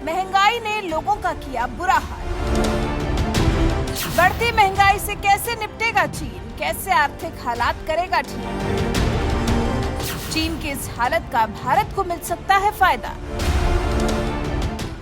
महंगाई ने लोगों का किया बुरा हाल। बढ़ती महंगाई से कैसे निपटेगा चीन? कैसे आर्थिक हालात करेगा ठीक? चीन की इस हालत का भारत को मिल सकता है फायदा।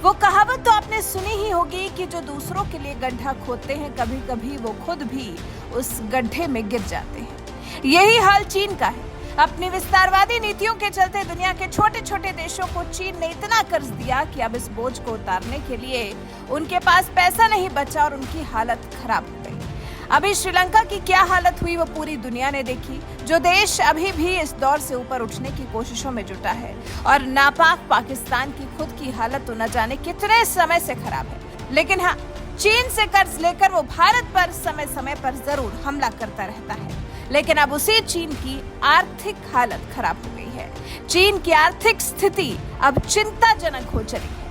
वो कहावत तो आपने सुनी ही होगी कि जो दूसरों के लिए गड्ढा खोदते हैं, कभी कभी वो खुद भी उस गड्ढे में गिर जाते हैं। यही हाल चीन का है। अपनी विस्तारवादी नीतियों के चलते दुनिया के छोटे छोटे देशों को चीन ने इतना कर्ज दिया कि अब इस बोझ को उतारने के लिए उनके पास पैसा नहीं बचा और उनकी हालत खराब हो गई। अभी श्रीलंका की क्या हालत हुई वो पूरी दुनिया ने देखी। जो देश अभी भी इस दौर से ऊपर उठने की कोशिशों में जुटा है, और नापाक पाकिस्तान की खुद की हालत तो न जाने कितने समय से खराब है। लेकिन हाँ, चीन से कर्ज लेकर वो भारत पर समय समय पर जरूर हमला करता रहता है। लेकिन अब उसी चीन की आर्थिक हालत खराब हो गई है। चीन की आर्थिक स्थिति अब चिंताजनक हो चली है।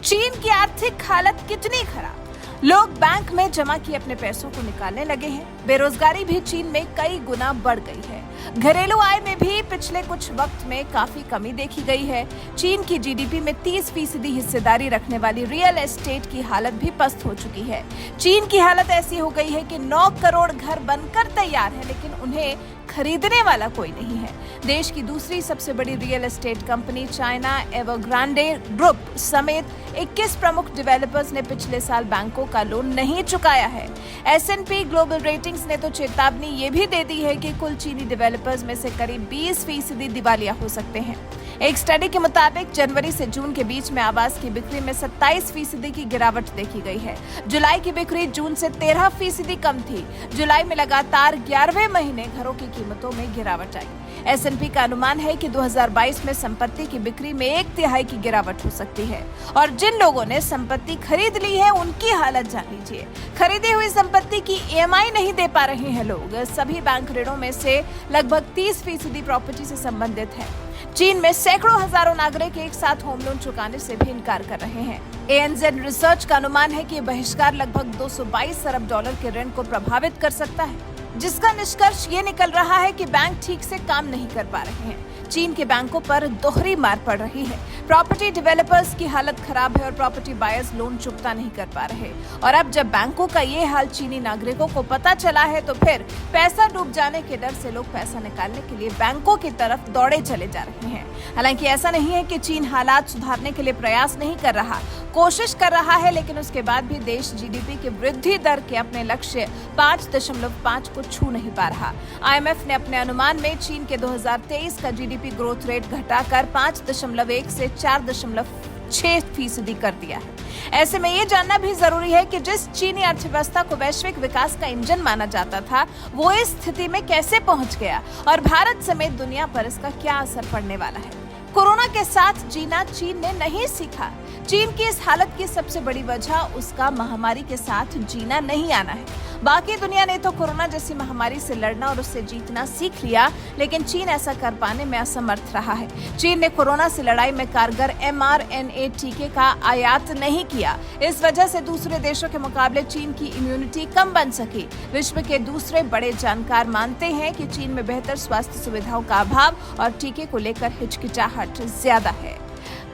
चीन की आर्थिक हालत कितनी खराब? लोग बैंक में जमा किए अपने पैसों को निकालने लगे हैं। बेरोजगारी भी चीन में कई गुना बढ़ गई है। घरेलू आय में भी पिछले कुछ वक्त में काफी कमी देखी गई है। चीन की जीडीपी में 30% हिस्सेदारी रखने वाली रियल एस्टेट की हालत भी पस्त हो चुकी है। चीन की हालत ऐसी हो गई है कि 9 करोड़ घर बनकर तैयार है, लेकिन उन्हें खरीदने वाला कोई नहीं है। देश की दूसरी सबसे बड़ी real estate company China Evergrande group समेत 21 प्रमुख डेवलपर्स ने पिछले साल बैंकों का लोन नहीं चुकाया है। S&P ग्लोबल रेटिंग्स ने तो चेतावनी ये भी दे दी है कि कुल चीनी डेवलपर्स में से करीब 20% दिवालिया हो सकते हैं। एक स्टडी के मुताबिक जनवरी से जून के बीच में आवास की बिक्री में 27% की गिरावट देखी गई है। जुलाई की बिक्री जून से 13% कम थी। जुलाई में लगातार 11वें महीने घरों की कीमतों में गिरावट आई। S&P का अनुमान है कि 2022 में संपत्ति की बिक्री में 1/3 की गिरावट हो सकती है। और जिन लोगों ने संपत्ति खरीद ली है उनकी हालत जान लीजिए। खरीदी हुई संपत्ति की EMI नहीं दे पा रहे हैं लोग। सभी बैंक ऋणों में से लगभग 30% प्रॉपर्टी से संबंधित है। चीन में सैकड़ों हजारों नागरिक एक साथ होम लोन चुकाने से भी इनकार कर रहे हैं। ANZ रिसर्च का अनुमान है कि बहिष्कार लगभग 222 अरब डॉलर के ऋण को प्रभावित कर सकता है, जिसका निष्कर्ष ये निकल रहा है कि बैंक ठीक से काम नहीं कर पा रहे हैं। चीन के बैंकों पर दोहरी मार पड़ रही है। प्रॉपर्टी डेवलपर्स की हालत खराब है और प्रॉपर्टी बायर्स लोन चुकता नहीं कर पा रहे। और अब जब बैंकों का ये हाल चीनी नागरिकों को पता चला है, तो फिर पैसा डूब जाने के डर से लोग पैसा निकालने के लिए बैंकों की तरफ दौड़े चले जा रहे हैं। हालांकि ऐसा नहीं है कि चीन हालात सुधारने के लिए प्रयास नहीं कर रहा, कोशिश कर रहा है, लेकिन उसके बाद भी देश जीडीपी की वृद्धि दर के अपने लक्ष्य 5.5 को छू नहीं पा रहा। IMF ने अपने अनुमान में चीन के 2023 का जीडीपी ग्रोथ रेट घटाकर 5.1 से 4.6% कर दिया है। ऐसे में ये जानना भी जरूरी है कि जिस चीनी अर्थव्यवस्था को वैश्विक विकास का इंजन माना जाता था, वो इस स्थिति में कैसे पहुंच गया और भारत समेत दुनिया पर इसका क्या असर पड़ने वाला है। कोरोना के साथ जीना चीन ने नहीं सीखा। चीन की इस हालत की सबसे बड़ी वजह उसका महामारी के साथ जीना नहीं आना है। बाकी दुनिया ने तो कोरोना जैसी महामारी से लड़ना और उससे जीतना सीख लिया, लेकिन चीन ऐसा कर पाने में असमर्थ रहा है। चीन ने कोरोना से लड़ाई में कारगर mRNA टीके का आयात नहीं किया। इस वजह से दूसरे देशों के मुकाबले चीन की इम्यूनिटी कम बन सकी। विश्व के दूसरे बड़े जानकार मानते हैं कि चीन में बेहतर स्वास्थ्य सुविधाओं का अभाव और टीके को लेकर हिचकिचाहट ज्यादा है।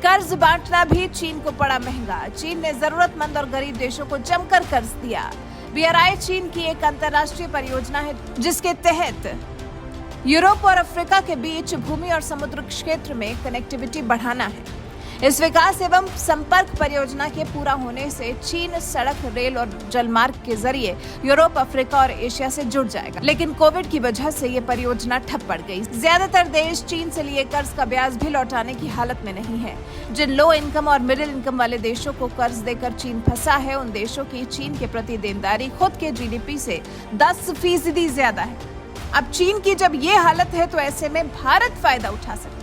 कर्ज बांटना भी चीन को पड़ा महंगा। चीन ने जरूरतमंद और गरीब देशों को जमकर कर्ज दिया। BRI चीन की एक अंतर्राष्ट्रीय परियोजना है जिसके तहत यूरोप और अफ्रीका के बीच भूमि और समुद्र क्षेत्र में कनेक्टिविटी बढ़ाना है। इस विकास एवं संपर्क परियोजना के पूरा होने से चीन सड़क, रेल और जलमार्ग के जरिए यूरोप, अफ्रीका और एशिया से जुड़ जाएगा। लेकिन कोविड की वजह से ये परियोजना ठप पड़ गई। ज्यादातर देश चीन से लिए कर्ज का ब्याज भी लौटाने की हालत में नहीं है। जिन लो इनकम और मिडिल इनकम वाले देशों को कर्ज देकर चीन फंसा है, उन देशों की चीन के प्रति देनदारी खुद के जीडीपी से 10% ज्यादा है। अब चीन की जब ये हालत है, तो ऐसे में भारत फायदा उठा सकता है।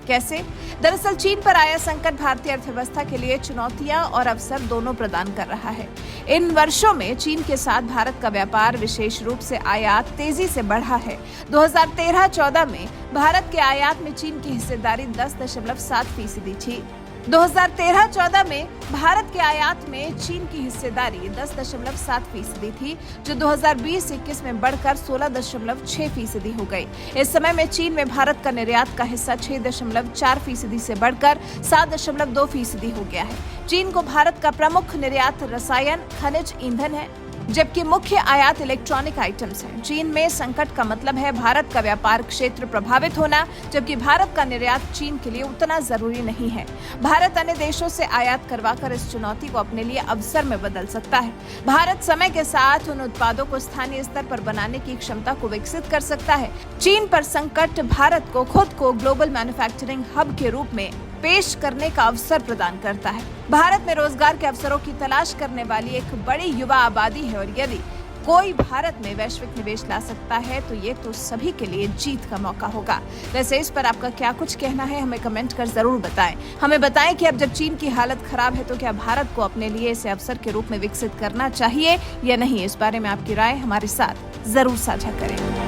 कैसे? दरअसल चीन पर आया संकट भारतीय अर्थव्यवस्था के लिए चुनौतियां और अवसर दोनों प्रदान कर रहा है। इन वर्षों में चीन के साथ भारत का व्यापार, विशेष रूप से आयात, तेजी से बढ़ा है। 2013-14 में भारत के आयात में चीन की हिस्सेदारी 10.7% थी। 2013-14 में भारत के आयात में चीन की हिस्सेदारी 10.7% थी, जो 2020-21 में बढ़कर 16.6% हो गई। इस समय में चीन में भारत का निर्यात का हिस्सा 6.4% से बढ़कर 7.2% हो गया है। चीन को भारत का प्रमुख निर्यात रसायन, खनिज, ईंधन है, जबकि मुख्य आयात इलेक्ट्रॉनिक आइटम्स हैं। चीन में संकट का मतलब है भारत का व्यापार क्षेत्र प्रभावित होना, जबकि भारत का निर्यात चीन के लिए उतना जरूरी नहीं है। भारत अन्य देशों से आयात करवाकर इस चुनौती को अपने लिए अवसर में बदल सकता है। भारत समय के साथ उन उत्पादों को स्थानीय स्तर पर बनाने की क्षमता को विकसित कर सकता है। चीन पर संकट भारत को खुद को ग्लोबल मैन्युफैक्चरिंग हब के रूप में पेश करने का अवसर प्रदान करता है। भारत में रोजगार के अवसरों की तलाश करने वाली एक बड़ी युवा आबादी है और यदि कोई भारत में वैश्विक निवेश ला सकता है तो ये तो सभी के लिए जीत का मौका होगा। वैसे इस पर आपका क्या कुछ कहना है, हमें कमेंट कर जरूर बताएं। हमें बताएं कि अब जब चीन की हालत खराब है तो क्या भारत को अपने लिए इसे अवसर के रूप में विकसित करना चाहिए या नहीं। इस बारे में आपकी राय हमारे साथ जरूर साझा करें।